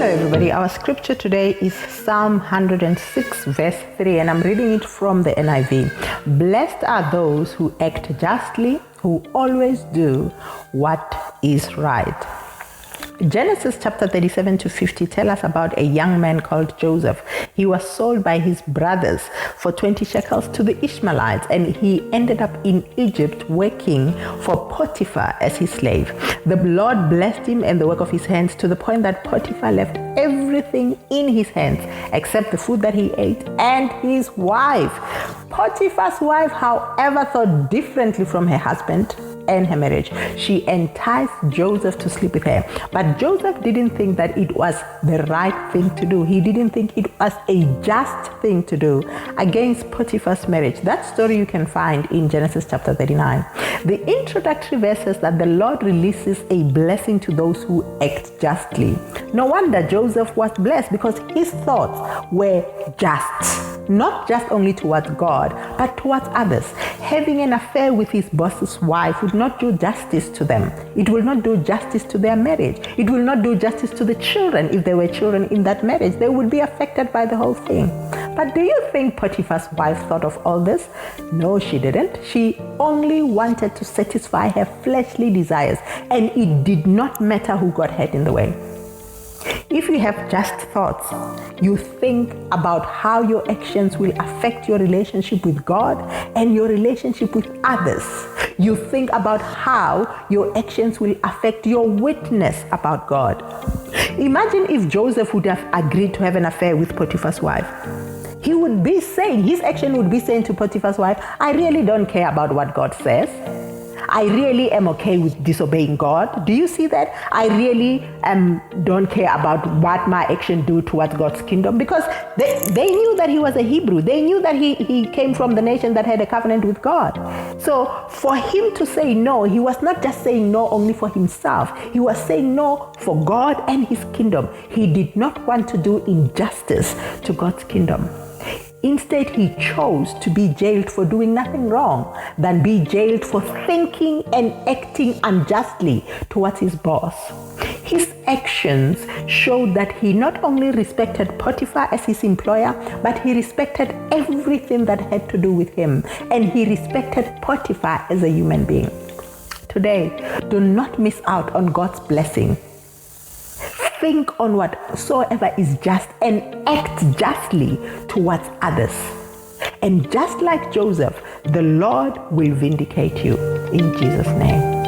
Hello everybody, our scripture today is Psalm 106 verse 3 and I'm reading it from the NIV. Blessed are those who act justly, who always do what is right. Genesis chapter 37 to 50 tell us about a young man called Joseph. He was sold by his brothers for 20 shekels to the Ishmaelites, and he ended up in Egypt working for Potiphar as his slave. The Lord blessed him and the work of his hands to the point that Potiphar left everything in his hands except the food that he ate and his wife. Potiphar's wife, however, thought differently from her husband and her marriage. She enticed Joseph to sleep with her. But Joseph didn't think that it was the right thing to do. He didn't think it was a just thing to do against Potiphar's marriage. That story you can find in Genesis chapter 39. The introductory verse says that the Lord releases a blessing to those who act justly. No wonder Joseph was blessed, because his thoughts were just. Not just only towards God, but towards others. Having an affair with his boss's wife would not do justice to them. It will not do justice to their marriage. It will not do justice to the children. If there were children in that marriage, they would be affected by the whole thing. But do you think Potiphar's wife thought of all this? No, she didn't. She only wanted to satisfy her fleshly desires, and it did not matter who got hurt in the way. If you have just thoughts, you think about how your actions will affect your relationship with God and your relationship with others. You think about how your actions will affect your witness about God. Imagine if Joseph would have agreed to have an affair with Potiphar's wife. He would be saying, his action would be saying to Potiphar's wife, I really don't care about what God says. I really am okay with disobeying God. Do you see that? I really don't care about what my action do towards God's kingdom, because they knew that he was a Hebrew. They knew that he came from the nation that had a covenant with God. So for him to say no, he was not just saying no only for himself. He was saying no for God and his kingdom. He did not want to do injustice to God's kingdom. Instead, he chose to be jailed for doing nothing wrong than be jailed for thinking and acting unjustly towards his boss. His actions showed that he not only respected Potiphar as his employer, but he respected everything that had to do with him, and he respected Potiphar as a human being. Today, do not miss out on God's blessing. Think on whatsoever is just and act justly towards others. And just like Joseph, the Lord will vindicate you in Jesus' name.